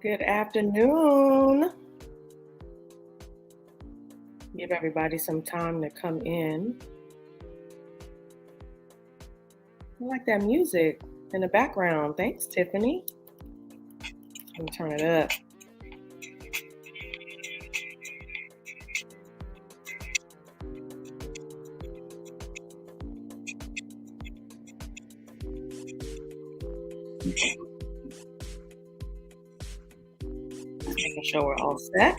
Good afternoon. Give everybody some time to come in. I like that music in the background. Thanks, Tiffany. Let me turn it up. Making sure we're all set.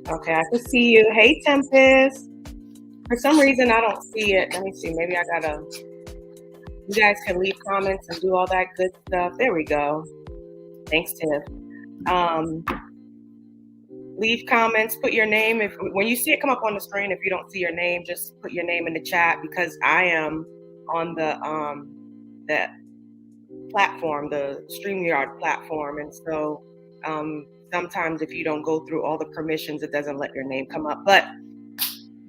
Okay, I can see you. Hey, Tempest. For some reason, I don't see it. Let me see. Maybe I gotta. You guys can leave comments and do all that good stuff. There we go. Thanks, Tiff. Leave comments, put your name. When you see it come up on the screen, if you don't see your name, just put your name in the chat because I am on the platform, the StreamYard platform. And so sometimes if you don't go through all the permissions, it doesn't let your name come up. But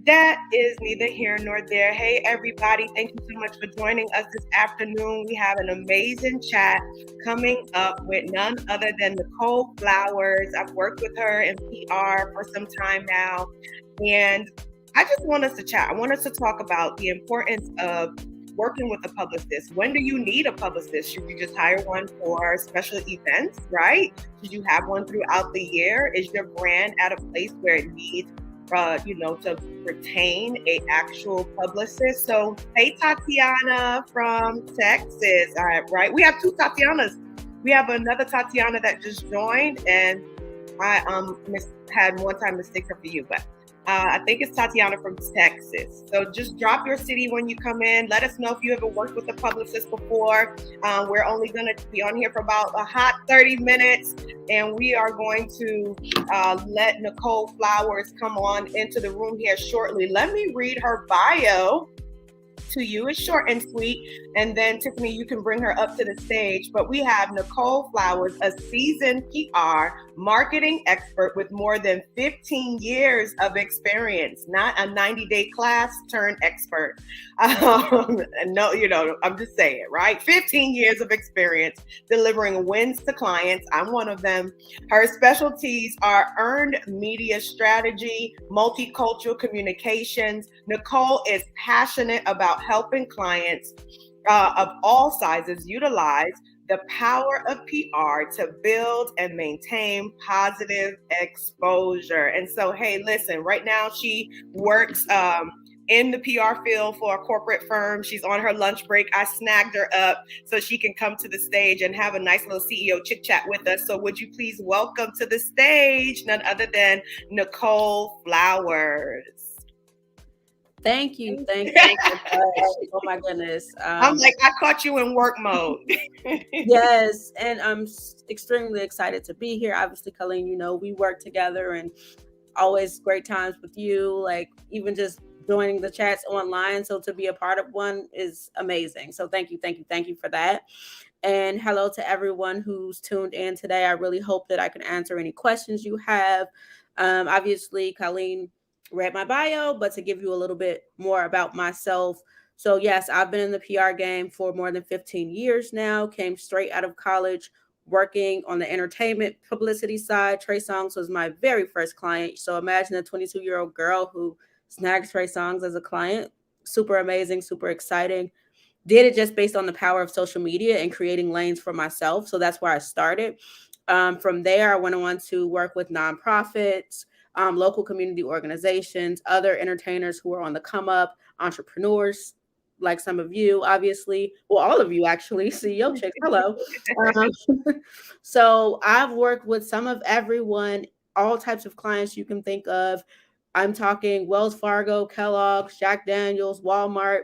that is neither here nor there. Hey, everybody. Thank you so much for joining us this afternoon. We have an amazing chat coming up with none other than Nicole Flowers. I've worked with her in PR for some time now. And I just want us to chat. I want us to talk about the importance of working with a publicist. When do you need a publicist? Should you just hire one for special events, right? Should you have one throughout the year? Is your brand at a place where it needs to retain a actual publicist? So, hey, Tatiana from Texas. All right. We have two Tatianas. We have another Tatiana that just joined, and I had one time mistake her for you, but I think it's Tatiana from Texas. So just drop your city when you come in. Let us know if you ever worked with a publicist before. We're only going to be on here for about a hot 30 minutes. And we are going to let Nicole Flowers come on into the room here shortly. Let me read her bio to you. It's short and sweet. And then Tiffany, you can bring her up to the stage. But we have Nicole Flowers, a seasoned PR marketing expert with more than 15 years of experience, not a 90-day class turned expert. No, I'm just saying, right? 15 years of experience delivering wins to clients. I'm one of them. Her specialties are earned media strategy, multicultural communications. Nicole is passionate about helping clients of all sizes utilize the power of PR to build and maintain positive exposure. And so, hey, listen, right now she works in the PR field for a corporate firm. She's on her lunch break. I snagged her up so she can come to the stage and have a nice little CEO chit chat with us. So would you please welcome to the stage none other than Nicole Flowers. Thank you. Oh my goodness. I'm like, I caught you in work mode. Yes. And I'm extremely excited to be here. Obviously, Coleen, we work together and always great times with you, like even just joining the chats online. So to be a part of one is amazing. So thank you for that. And hello to everyone who's tuned in today. I really hope that I can answer any questions you have. Obviously, Coleen read my bio, but to give you a little bit more about myself. So yes, I've been in the PR game for more than 15 years now, came straight out of college, working on the entertainment publicity side. Trey Songz was my very first client. So imagine a 22-year-old girl who snagged Trey Songz as a client. Super amazing, super exciting. Did it just based on the power of social media and creating lanes for myself. So that's where I started. From there, I went on to work with nonprofits, local community organizations, other entertainers who are on the come up, entrepreneurs like some of you, obviously. Well, all of you actually, CEO chicks, hello. So I've worked with some of everyone, all types of clients you can think of. I'm talking Wells Fargo, Kellogg's, Jack Daniels, Walmart,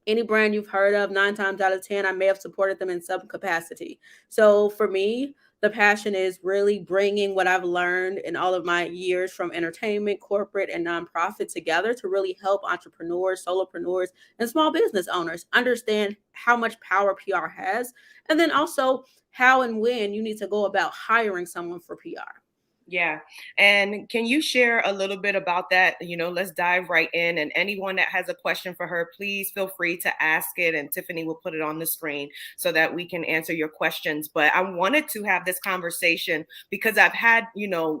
any brand you've heard of. 9 times out of 10, I may have supported them in some capacity. So for me, The passion is really bringing what I've learned in all of my years from entertainment, corporate, and nonprofit together to really help entrepreneurs, solopreneurs, and small business owners understand how much power PR has, and then also how and when you need to go about hiring someone for PR. Yeah. And can you share a little bit about that? Let's dive right in. And anyone that has a question for her, please feel free to ask it. And Tiffany will put it on the screen so that we can answer your questions. But I wanted to have this conversation because I've had,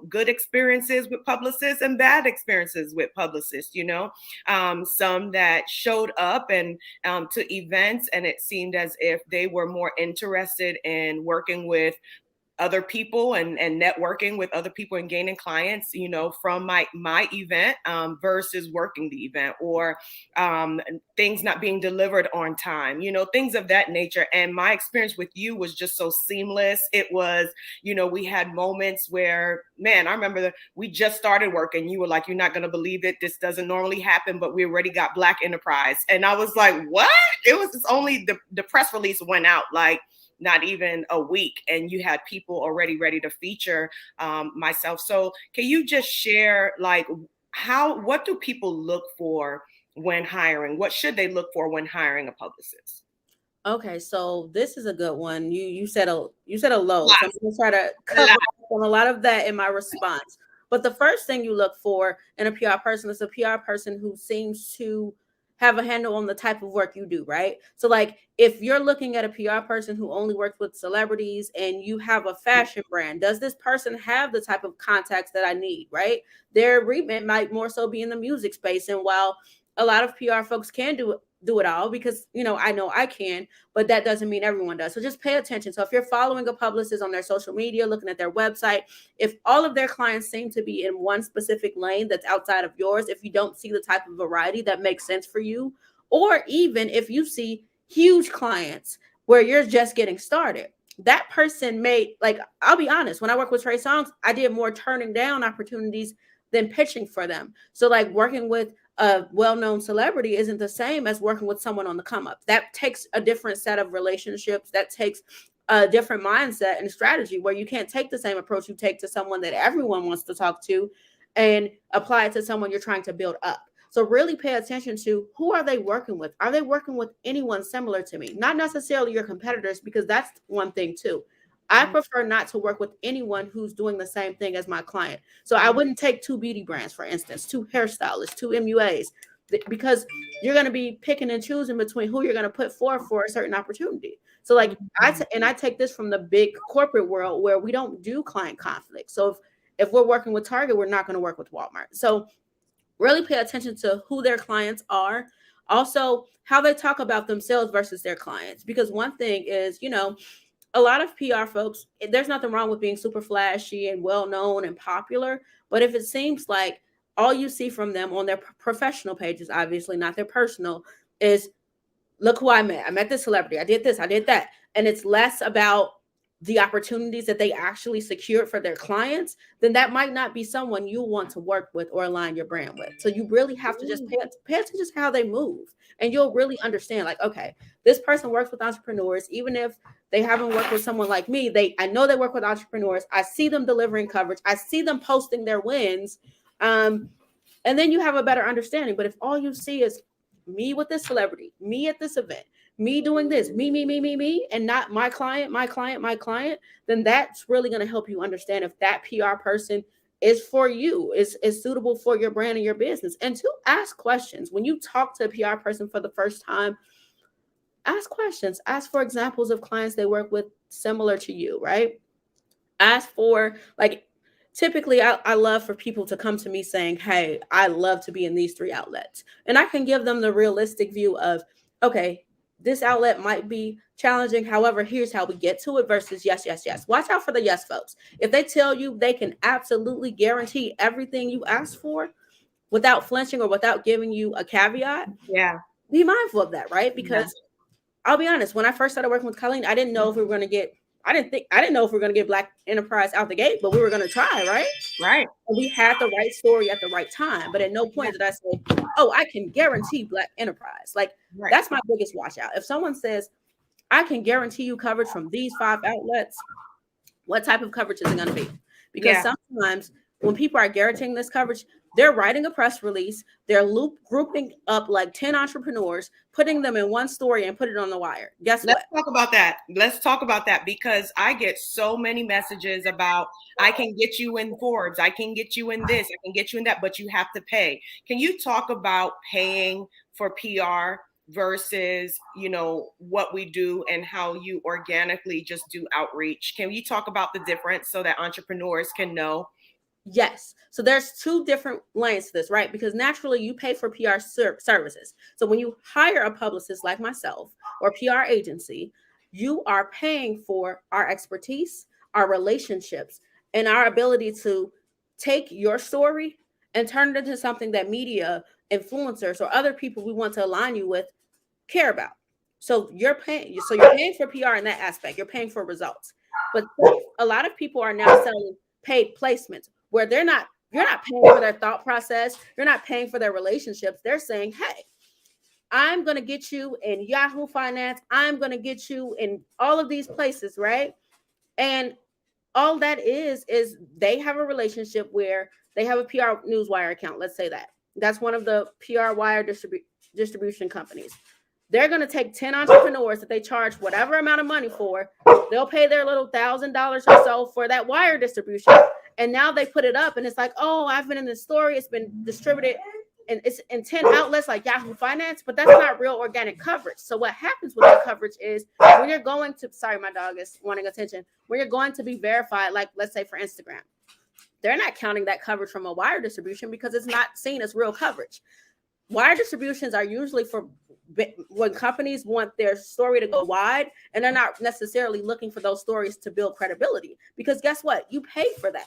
good experiences with publicists and bad experiences with publicists, some that showed up and to events, and it seemed as if they were more interested in working with other people and networking with other people and gaining clients, from my event versus working the event, or things not being delivered on time, things of that nature. And my experience with you was just so seamless. It was, we had moments where, man, I remember we just started working. You were like, you're not going to believe it. This doesn't normally happen, but we already got Black Enterprise. And I was like, what? It's only the press release went out like not even a week, and you had people already ready to feature myself. So can you just share, like, what do people look for when hiring? What should they look for when hiring a publicist? Okay, so this is a good one. You said a load. So I'm gonna try to cover on a lot of that in my response. But the first thing you look for in a PR person is a PR person who seems to have a handle on the type of work you do, right? So like if you're looking at a PR person who only works with celebrities and you have a fashion brand, does this person have the type of contacts that I need, right? Their remit might more so be in the music space. And while a lot of PR folks can do it all, because I know I can, but that doesn't mean everyone does. So just pay attention. So if you're following a publicist on their social media, looking at their website, if all of their clients seem to be in one specific lane that's outside of yours, if you don't see the type of variety that makes sense for you, or even if you see huge clients where you're just getting started, that person may, like, I'll be honest, when I work with Trey Songz, I did more turning down opportunities than pitching for them. So like working with a well-known celebrity isn't the same as working with someone on the come up. That takes a different set of relationships. That takes a different mindset and strategy, where you can't take the same approach you take to someone that everyone wants to talk to and apply it to someone you're trying to build up. So really pay attention to, who are they working with? Are they working with anyone similar to me? Not necessarily your competitors, because that's one thing too. I prefer not to work with anyone who's doing the same thing as my client. So I wouldn't take 2 beauty brands, for instance, 2 hairstylists, 2 MUAs, because you're going to be picking and choosing between who you're going to put forward for a certain opportunity. So like I take this from the big corporate world where we don't do client conflict. So if we're working with Target, we're not going to work with Walmart. So really pay attention to who their clients are. Also, how they talk about themselves versus their clients. Because one thing is, a lot of PR folks, there's nothing wrong with being super flashy and well-known and popular. But if it seems like all you see from them on their professional pages, obviously not their personal, is, look who I met. I met this celebrity. I did this. I did that. And it's less about the opportunities that they actually secured for their clients, then that might not be someone you want to work with or align your brand with. So you really have to just pay attention to how they move. And you'll really understand, like, okay, this person works with entrepreneurs. Even if they haven't worked with someone like me, I know they work with entrepreneurs. I see them delivering coverage. I see them posting their wins. And then you have a better understanding. But if all you see is me with this celebrity, me at this event, me doing this, me, and not my client, then that's really going to help you understand if that PR person is for you, is suitable for your brand and your business. And to ask questions. When you talk to a PR person for the first time, ask questions. Ask for examples of clients they work with similar to you, right? Ask for, like, typically I love for people to come to me saying, hey, I love to be in these 3 outlets. And I can give them the realistic view of, okay, this outlet might be challenging. However, here's how we get to it, versus yes, yes, yes. Watch out for the yes folks. If they tell you they can absolutely guarantee everything you ask for without flinching or without giving you a caveat, be mindful of that, right? Because I'll be honest, when I first started working with Coleen, I didn't know if we were going to get, I didn't know if we were going to get Black Enterprise out the gate, but we were going to try, right? Right. And we had the right story at the right time. But at no point did I say, oh, I can guarantee Black Enterprise. Like, that's my biggest watch out. If someone says, I can guarantee you coverage from these 5 outlets, what type of coverage is it going to be? Because sometimes when people are guaranteeing this coverage, they're writing a press release, they're grouping up like 10 entrepreneurs, putting them in one story and put it on the wire. Guess what? Let's talk about that. Let's talk about that, because I get so many messages about, I can get you in Forbes, I can get you in this, I can get you in that, but you have to pay. Can you talk about paying for PR versus, you know, what we do and how you organically just do outreach? Can you talk about the difference so that entrepreneurs can know? Yes. So there's two different lanes to this, right? Because naturally you pay for PR services. So when you hire a publicist like myself or PR agency, you are paying for our expertise, our relationships, and our ability to take your story and turn it into something that media, influencers, or other people we want to align you with care about. So you're paying for PR in that aspect. You're paying for results. But a lot of people are now selling paid placements where you're not paying for their thought process. You're not paying for their relationships. They're saying, hey, I'm going to get you in Yahoo Finance. I'm going to get you in all of these places, right? And all that is they have a relationship where they have a PR Newswire account. Let's say that's one of the PR wire distribution companies. They're going to take 10 entrepreneurs that they charge whatever amount of money for. They'll pay their little $1,000 or so for that wire distribution. And now they put it up and it's like, oh, I've been in this story. It's been distributed and it's in 10 outlets like Yahoo Finance, but that's not real organic coverage. So what happens with that coverage is when you're going to, sorry, my dog is wanting attention. When you're going to be verified, like let's say for Instagram, they're not counting that coverage from a wire distribution because it's not seen as real coverage. Wire distributions are usually for when companies want their story to go wide, and they're not necessarily looking for those stories to build credibility, because guess what? You pay for that.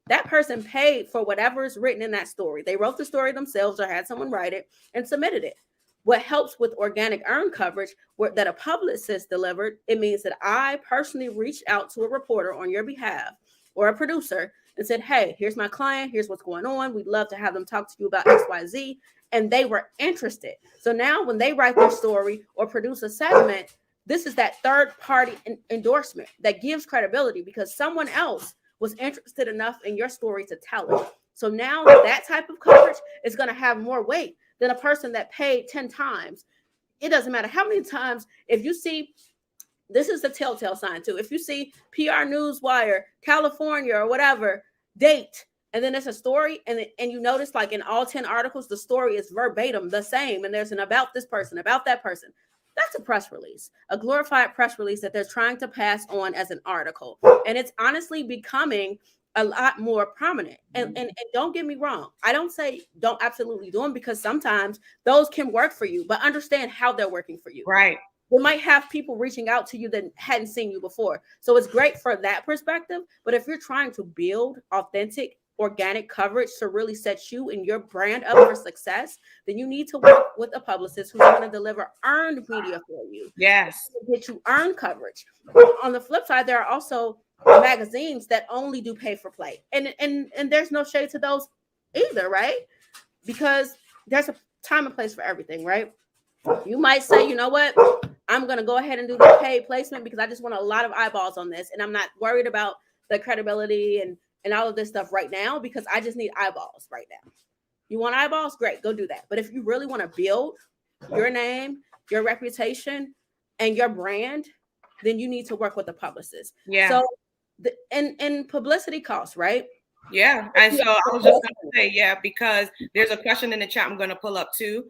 That person paid for whatever is written in that story. They wrote the story themselves or had someone write it and submitted it. What helps with organic earned coverage that a publicist delivered, it means that I personally reached out to a reporter on your behalf or a producer and said, hey, here's my client. Here's what's going on. We'd love to have them talk to you about XYZ. And they were interested. So now when they write their story or produce a segment, this is that third party endorsement that gives credibility because someone else was interested enough in your story to tell it. So now that type of coverage is going to have more weight than a person that paid 10 times. It doesn't matter how many times. If you see, this is the telltale sign too. If you see PR Newswire, California or whatever, date, and then there's a story, and you notice like in all 10 articles, the story is verbatim the same, and there's an about this person, about that person. That's a press release, a glorified press release that they're trying to pass on as an article. And it's honestly becoming a lot more prominent. And don't get me wrong. I don't say don't absolutely do them, because sometimes those can work for you, but understand how they're working for you. Right. We might have people reaching out to you that hadn't seen you before. So it's great for that perspective. But if you're trying to build authentic, organic coverage to really set you and your brand up for success, then you need to work with a publicist who's going to deliver earned media for you. Yes. To get you earned coverage. On the flip side, there are also magazines that only do pay for play. And there's no shade to those either, right? Because there's a time and place for everything, right? You might say, you know what? I'm going to go ahead and do the paid placement because I just want a lot of eyeballs on this. And I'm not worried about the credibility and all of this stuff right now because I just need eyeballs right now. You want eyeballs? Great, go do that. But if you really want to build your name, your reputation, and your brand, then you need to work with a publicist. Yeah. So, and publicity costs, right? Yeah. And so I was just going to say, yeah, because there's a question in the chat I'm going to pull up too.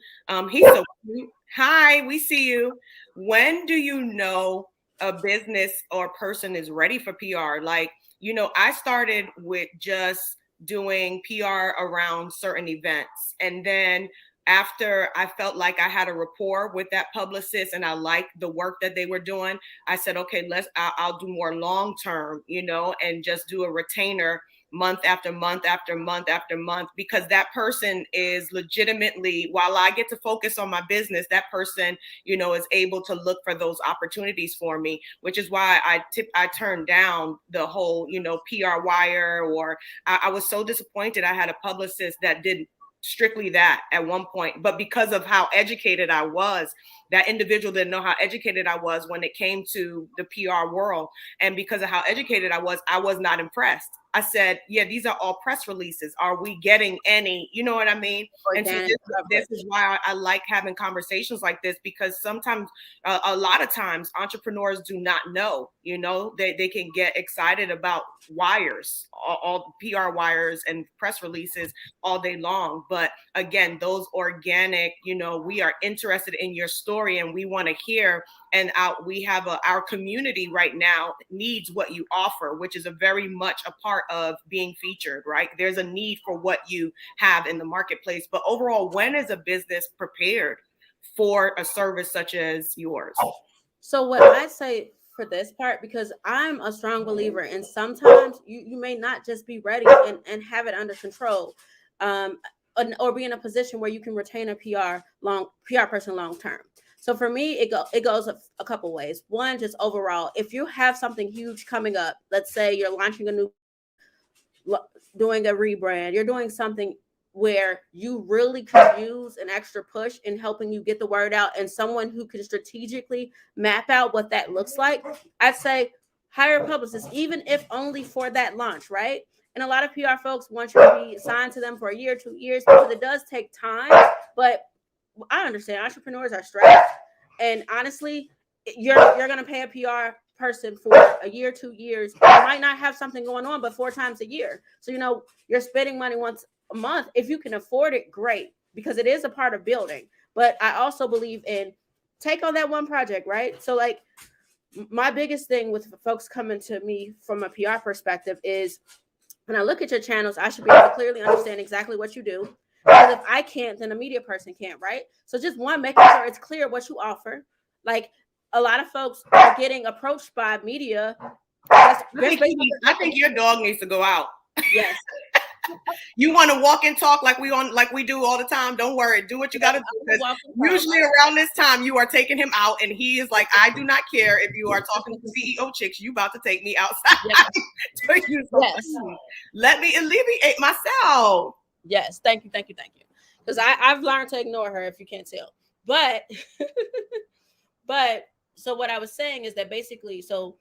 He's so cute. Hi, we see you. When do you know a business or person is ready for PR? Like, you know, I started with just doing PR around certain events. And then after I felt like I had a rapport with that publicist and I liked the work that they were doing, I said, okay, I'll do more long-term, you know, and just do a retainer month after month after month after month, because that person is legitimately, while I get to focus on my business, that person, you know, is able to look for those opportunities for me, which is why I turned down the whole, you know, PR wire, or I was so disappointed. I had a publicist that did strictly that at one point, but because of how educated I was that individual didn't know how educated I was when it came to the PR world. And because of how educated I was not impressed. I said, yeah, these are all press releases. Are we getting any, you know what I mean? And so this is why I like having conversations like this, because sometimes, a lot of times, entrepreneurs do not know, you know, they can get excited about wires, all PR wires and press releases all day long. But again, those organic, you know, we are interested in your story and we want to hear. And we have our community right now needs what you offer, which is a very much a part of being featured, right? There's a need for what you have in the marketplace. But overall, when is a business prepared for a service such as yours? So what I say for this part, because I'm a strong believer in sometimes you may not just be ready and have it under control, or be in a position where you can retain a PR person long term. So for me, it goes a couple ways. One, just overall, if you have something huge coming up, let's say you're launching doing a rebrand, you're doing something where you really could use an extra push in helping you get the word out, and someone who can strategically map out what that looks like, I'd say hire a publicist, even if only for that launch, right? And a lot of PR folks want you to be signed to them for a year, 2 years, because it does take time. But I understand entrepreneurs are stressed, and honestly, you're going to pay a PR person for a year, 2 years. You might not have something going on, but 4 times a year. So, you know, you're spending money once a month. If you can afford it, great, because it is a part of building. But I also believe in take on that one project, right? So like my biggest thing with folks coming to me from a PR perspective is when I look at your channels, I should be able to clearly understand exactly what you do. Because if I can't, then a media person can't, right? So just one, making sure it's clear what you offer. Like a lot of folks are getting approached by media. I think your dog needs to go out. Yes. You want to walk and talk like we do all the time. Don't worry. Do what you got to do. Usually around this time, you are taking him out, and he is like, I do not care if you are talking to CEO chicks. You about to take me outside. Yes. Yes. Let me alleviate myself. Yes. Thank you. Because I've learned to ignore her, if you can't tell. But so what I was saying is that basically, so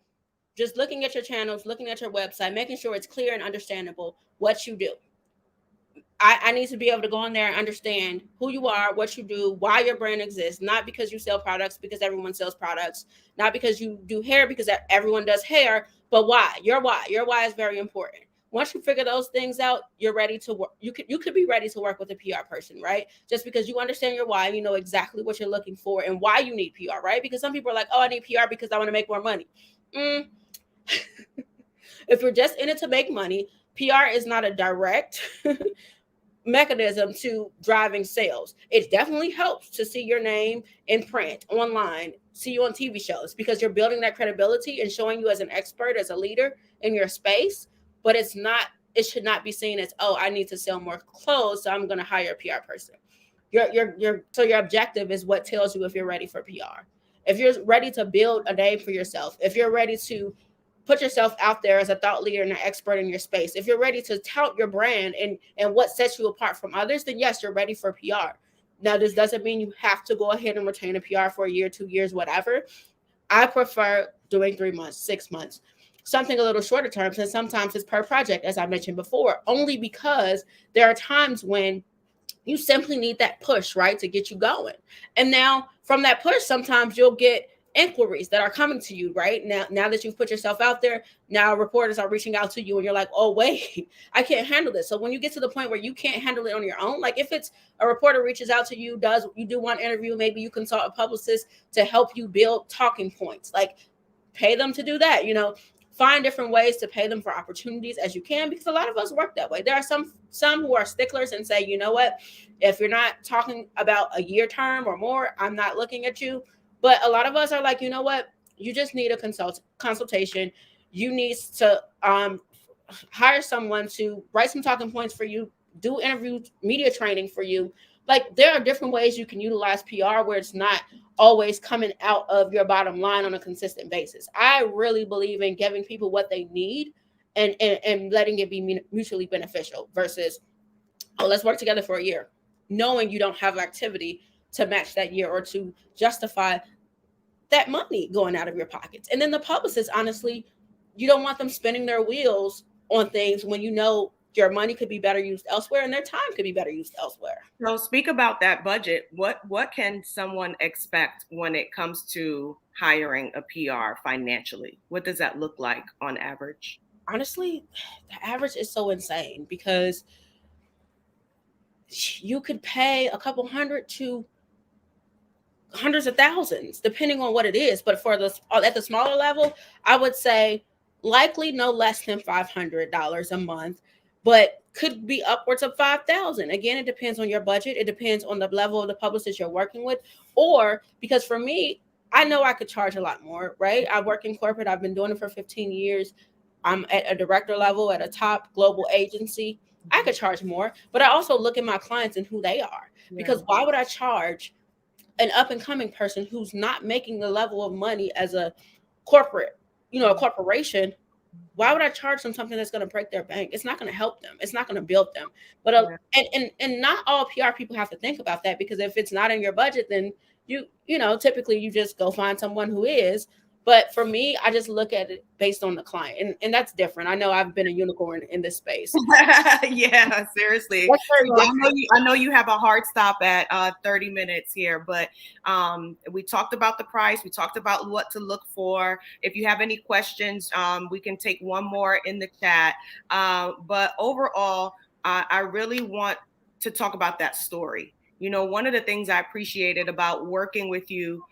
just looking at your channels, looking at your website, making sure it's clear and understandable what you do. I need to be able to go in there and understand who you are, what you do, why your brand exists, not because you sell products, because everyone sells products, not because you do hair, because everyone does hair, but why. Your why is very important. Once you figure those things out, you're ready to work. You could be ready to work with a PR person, right? Just because you understand your why, you know exactly what you're looking for and why you need PR, right? Because some people are like, oh, I need PR because I want to make more money. If you're just in it to make money, PR is not a direct mechanism to driving sales. It definitely helps to see your name in print, online, see you on TV shows, because you're building that credibility and showing you as an expert, as a leader in your space. But it should not be seen as, oh, I need to sell more clothes, so I'm going to hire a PR person. So your objective is what tells you if you're ready for PR. If you're ready to build a name for yourself, if you're ready to put yourself out there as a thought leader and an expert in your space, if you're ready to tout your brand and what sets you apart from others, then yes, you're ready for PR. Now, this doesn't mean you have to go ahead and retain a PR for a year, 2 years, whatever. I prefer doing 3 months, 6 months, something a little shorter term, and sometimes it's per project, as I mentioned before, only because there are times when you simply need that push, right, to get you going. And now from that push, sometimes you'll get inquiries that are coming to you, right? Now that you've put yourself out there, now reporters are reaching out to you and you're like, oh, wait, I can't handle this. So when you get to the point where you can't handle it on your own, like if it's a reporter reaches out to you, you do one interview, maybe you consult a publicist to help you build talking points, like pay them to do that, find different ways to pay them for opportunities as you can, because a lot of us work that way. There are some who are sticklers and say, you know what, if you're not talking about a year term or more, I'm not looking at you. But a lot of us are like, you know what, you just need a consultation. You need to hire someone to write some talking points for you, do interview media training for you. Like there are different ways you can utilize PR where it's not always coming out of your bottom line on a consistent basis. I really believe in giving people what they need and letting it be mutually beneficial versus, oh, let's work together for a year, knowing you don't have activity to match that year or to justify that money going out of your pockets. And then the publicists, honestly, you don't want them spinning their wheels on things when you know your money could be better used elsewhere and their time could be better used elsewhere. So speak about that budget. What can someone expect when it comes to hiring a PR financially? What does that look like on average? Honestly, the average is so insane because you could pay a couple hundred to hundreds of thousands, depending on what it is. But for the at the smaller level, I would say likely no less than $500 a month, but could be upwards of 5,000. Again, it depends on your budget. It depends on the level of the publicist you're working with, or because for me, I know I could charge a lot more, right? I work in corporate. I've been doing it for 15 years. I'm at a director level at a top global agency. I could charge more, but I also look at my clients and who they are. Because why would I charge an up and coming person who's not making the level of money as a corporate, a corporation? Why would I charge them something that's going to break their bank? It's not going to help them. It's not going to build them. But and not all PR people have to think about that, because if it's not in your budget, then typically you just go find someone who is. But for me, I just look at it based on the client, and that's different. I know I've been a unicorn in this space. Yeah, seriously. I know you have a hard stop at 30 minutes here, but we talked about the price. We talked about what to look for. If you have any questions, we can take one more in the chat. But overall, I really want to talk about that story. One of the things I appreciated about working with you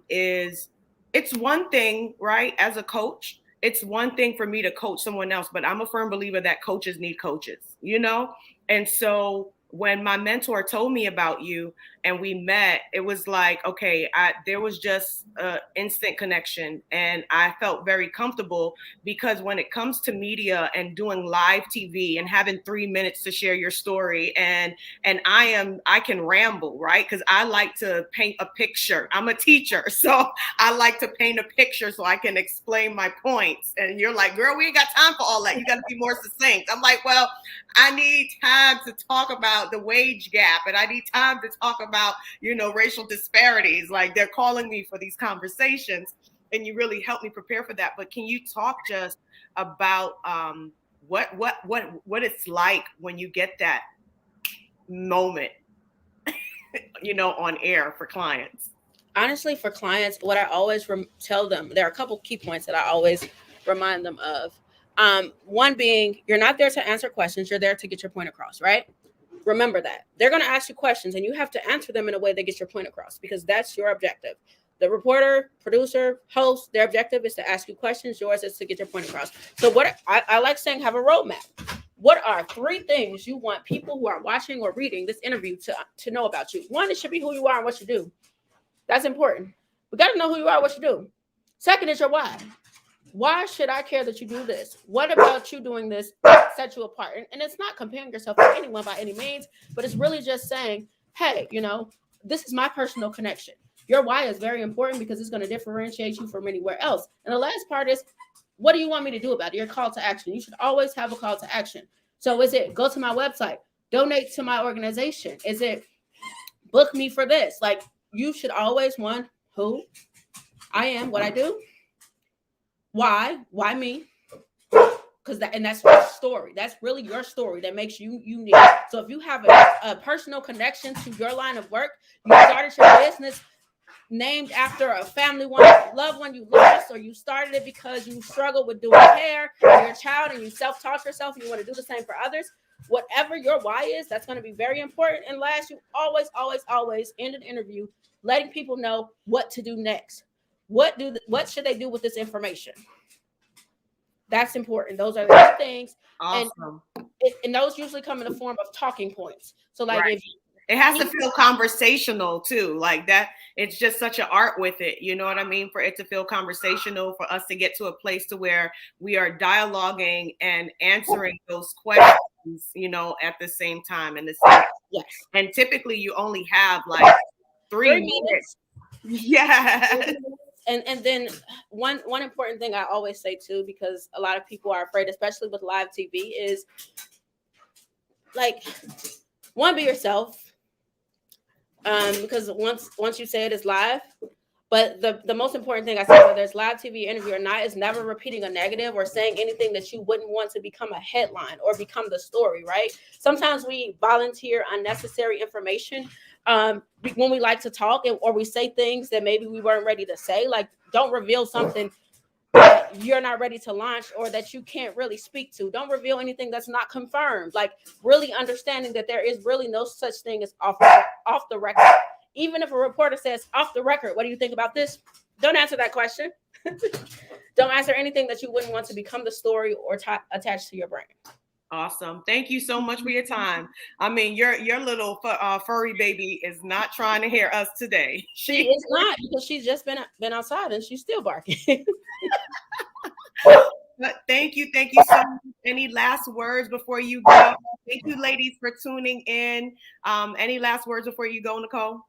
is it's one thing, right? As a coach, it's one thing for me to coach someone else, but I'm a firm believer that coaches need coaches, And so when my mentor told me about you and we met, it was like, okay, there was just an instant connection, and I felt very comfortable, because when it comes to media and doing live TV and having 3 minutes to share your story, and I can ramble, right? Because I like to paint a picture. I'm a teacher, so I like to paint a picture so I can explain my points. And you're like, girl, we ain't got time for all that. You got to be more succinct. I'm like, well, I need time to talk about the wage gap, and I need time to talk about, racial disparities. Like, they're calling me for these conversations, and you really helped me prepare for that. But can you talk just about what it's like when you get that moment, on air for clients? Honestly, for clients, what I always tell them, there are a couple key points that I always remind them of. One being, you're not there to answer questions. You're there to get your point across, right? Remember that. They're going to ask you questions, and you have to answer them in a way that gets your point across, because that's your objective. The reporter, producer, host, their objective is to ask you questions. Yours is to get your point across. So what I like saying, have a roadmap. What are 3 things you want people who are watching or reading this interview to know about you? 1, it should be who you are and what you do. That's important. We got to know who you are, what you do. 2nd is your why. Why should I care that you do this? What about you doing this sets you apart? And it's not comparing yourself to anyone by any means, but it's really just saying, hey, this is my personal connection. Your why is very important, because it's going to differentiate you from anywhere else. And the last part is, what do you want me to do about it? Your call to action. You should always have a call to action. So is it go to my website, donate to my organization? Is it book me for this? Like, you should always want who I am, what I do. Why me? Because that's your story. That's really your story that makes you unique. So if you have a personal connection to your line of work, you started your business named after a family loved one you lost, or you started it because you struggled with doing hair, or you're a child and you self-taught yourself and you want to do the same for others, whatever your why is, that's going to be very important. And last, you always end an interview letting people know what to do next. What should they do with this information? That's important. Those are the 2 things. Awesome. And those usually come in the form of talking points. So like, right. It has to feel conversational too, like that. It's just such an art with it. You know what I mean? For it to feel conversational, for us to get to a place to where we are dialoguing and answering those questions, at the same time. Yes. And typically you only have like 3 minutes. Yeah. And then one important thing I always say too, because a lot of people are afraid, especially with live TV, is like, 1, be yourself. Because once you say it, it's live. But the most important thing I say, whether it's live TV interview or not, is never repeating a negative or saying anything that you wouldn't want to become a headline or become the story, right? Sometimes we volunteer unnecessary information when we like to talk, or we say things that maybe we weren't ready to say. Like, don't reveal something that you're not ready to launch or that you can't really speak to. Don't reveal anything that's not confirmed. Like, really understanding that there is really no such thing as off the record. Even if a reporter says off the record, what do you think about this? Don't answer that question. Don't answer anything that you wouldn't want to become the story or attached to your brand. Awesome. Thank you so much for your time. I mean, your little furry baby is not trying to hear us today. She is not, because she's just been outside and she's still barking. But thank you so much. Any last words before you go? Thank you, ladies, for tuning in. Any last words before you go, Nicole?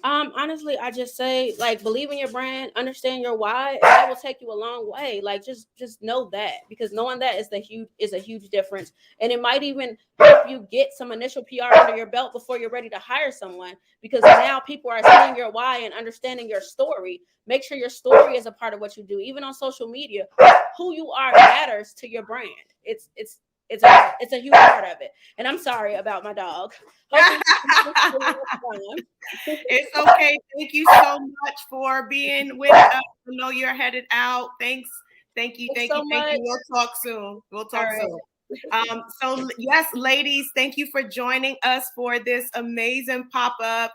Honestly, I just say, like, believe in your brand, understand your why, and that will take you a long way. Like, just know that, because knowing that is a huge difference. And it might even help you get some initial PR under your belt before you're ready to hire someone, because now people are seeing your why and understanding your story. Make sure your story is a part of what you do. Even on social media, who you are matters to your brand. It's a huge part of it. And I'm sorry about my dog. It's okay. Thank you so much for being with us. I know you're headed out. Thanks. Thank you. We'll talk soon. Soon. So yes, ladies, thank you for joining us for this amazing pop-up.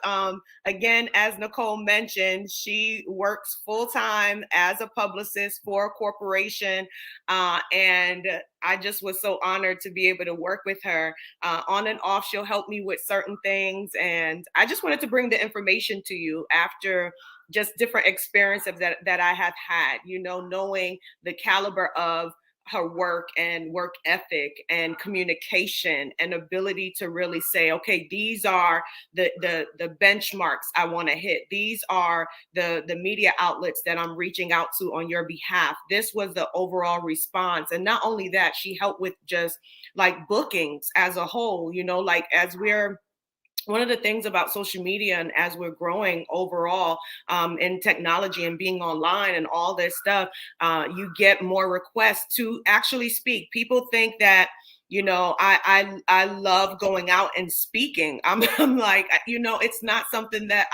Again, as Nicole mentioned, she works full-time as a publicist for a corporation, and I just was so honored to be able to work with her. On and off, she'll help me with certain things, and I just wanted to bring the information to you after just different experiences that I have had, knowing the caliber of her work and work ethic and communication and ability to really say, okay, these are the benchmarks I want to hit. These are the media outlets that I'm reaching out to on your behalf. This was the overall response. And not only that, she helped with just like bookings as a whole, like as one of the things about social media and as we're growing overall in technology and being online and all this stuff, you get more requests to actually speak. People think that, I love going out and speaking. I'm like, it's not something that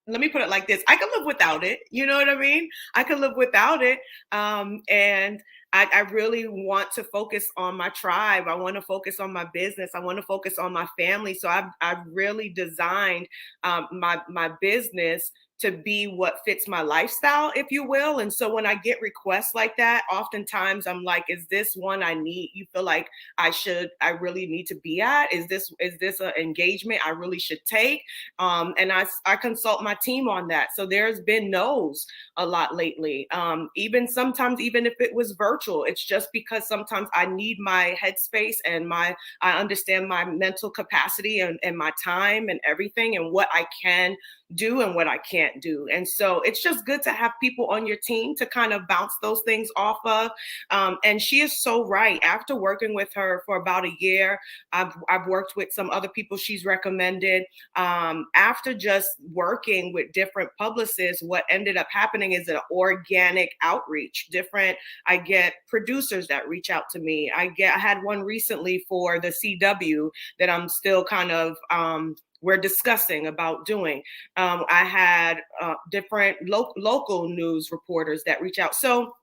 let me put it like this. I can live without it. You know what I mean? I can live without it. And I really want to focus on my tribe. I want to focus on my business. I want to focus on my family. So I've really designed my business to be what fits my lifestyle, if you will. And so when I get requests like that, oftentimes I'm like, is this one I need? You feel like I really need to be at? Is this an engagement I really should take? And I consult my team on that. So there's been no's a lot lately. Even sometimes, even if it was virtual, it's just because sometimes I need my headspace and I understand my mental capacity and my time and everything and what I can do and what I can't do. And so it's just good to have people on your team to kind of bounce those things off of. And she is so right. After working with her for about a year, I've worked with some other people she's recommended. After just working with different publicists, what ended up happening is an organic outreach. I get producers that reach out to me. I had one recently for the CW that I'm still kind of we're discussing about doing. I had different local news reporters that reach out. So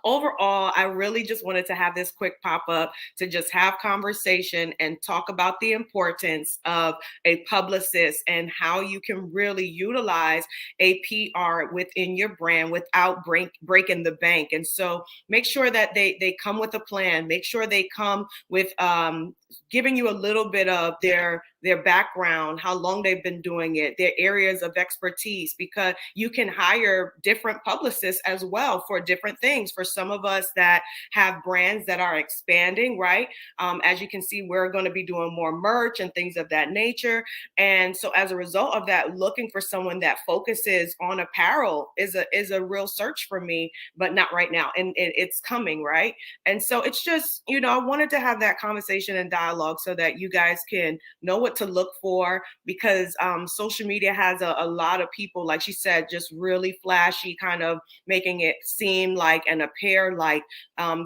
overall, I really just wanted to have this quick pop-up to just have conversation and talk about the importance of a publicist and how you can really utilize a PR within your brand without breaking the bank. And so make sure that they come with a plan. Make sure they come with giving you a little bit of their background, how long they've been doing it, their areas of expertise, because you can hire different publicists as well for different things. For some of us that have brands that are expanding, right? As you can see, we're going to be doing more merch and things of that nature. And so as a result of that, looking for someone that focuses on apparel is a real search for me, but not right now. And it's coming, right? And so it's just, I wanted to have that conversation and dialogue so that you guys can know what what to look for, because social media has a lot of people, like she said, just really flashy, kind of making it seem like and appear like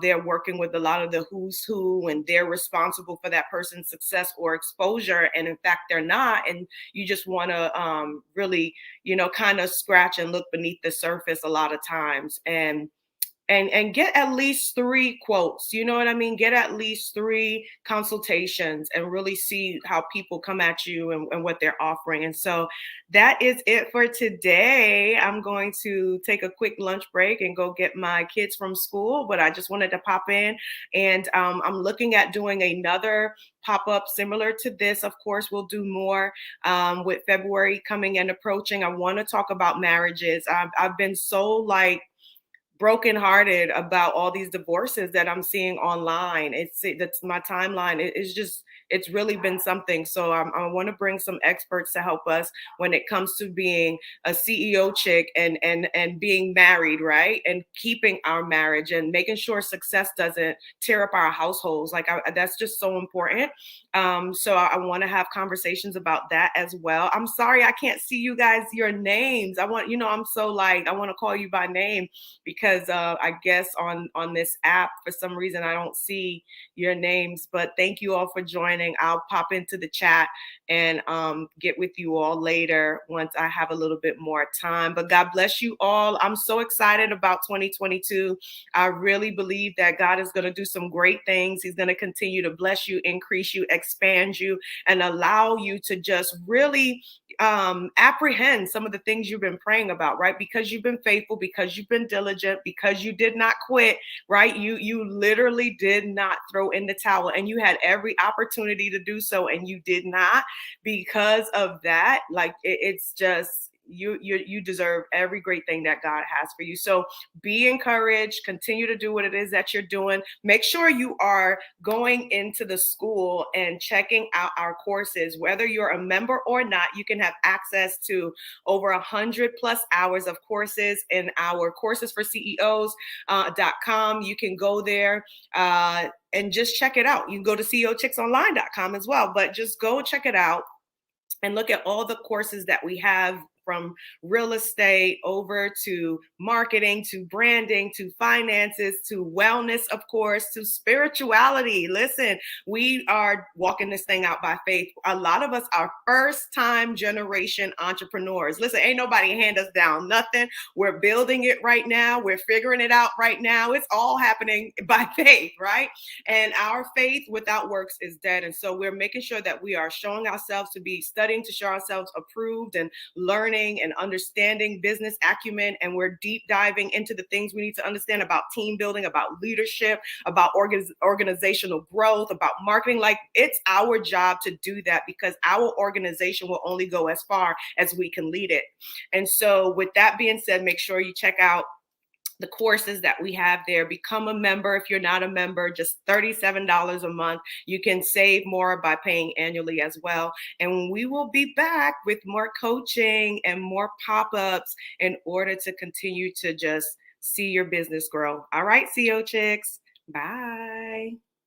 they're working with a lot of the who's who and they're responsible for that person's success or exposure. And in fact, they're not. And you just want to really, kind of scratch and look beneath the surface a lot of times. And get at least 3 quotes, you know what I mean? Get at least 3 consultations and really see how people come at you and what they're offering. And so that is it for today. I'm going to take a quick lunch break and go get my kids from school, but I just wanted to pop in. And I'm looking at doing another pop-up similar to this. Of course, we'll do more with February coming and approaching. I want to talk about marriages. I've been so brokenhearted about all these divorces that I'm seeing online. That's my timeline. It's really been something. So I want to bring some experts to help us when it comes to being a CEO chick and being married, right? And keeping our marriage and making sure success doesn't tear up our households. That's just so important. So I want to have conversations about that as well. I'm sorry I can't see you guys your names. I'm so I want to call you by name, because I guess on this app, for some reason, I don't see your names. But thank you all for joining. I'll pop into the chat and get with you all later once I have a little bit more time. But God bless you all. I'm so excited about 2022. I really believe that God is going to do some great things. He's going to continue to bless you, increase you, expand you, and allow you to just really apprehend some of the things you've been praying about, right? Because you've been faithful, because you've been diligent, because you did not quit, right? You literally did not throw in the towel, and you had every opportunity to do so, and you did not. Because of that, it's just you deserve every great thing that God has for you. So be encouraged, continue to do what it is that you're doing. Make sure you are going into the school and checking out our courses. Whether you're a member or not, you can have access to over 100 plus hours of courses in our courses for CEOs.com. You can go there and just check it out. You can go to ceochicksonline.com as well, but just go check it out and look at all the courses that we have, from real estate over to marketing, to branding, to finances, to wellness, of course, to spirituality. Listen, we are walking this thing out by faith. A lot of us are first-time generation entrepreneurs. Listen, ain't nobody hand us down nothing. We're building it right now. We're figuring it out right now. It's all happening by faith, right? And our faith without works is dead. And so we're making sure that we are showing ourselves to be studying, to show ourselves approved, and learning and understanding business acumen. And we're deep diving into the things we need to understand about team building, about leadership, about organizational growth, about marketing. It's our job to do that, because our organization will only go as far as we can lead it. And so with that being said, make sure you check out the courses that we have there. Become a member if you're not a member, just $37 a month. You can save more by paying annually as well. And we will be back with more coaching and more pop-ups in order to continue to just see your business grow. All right, CEO Chicks. Bye.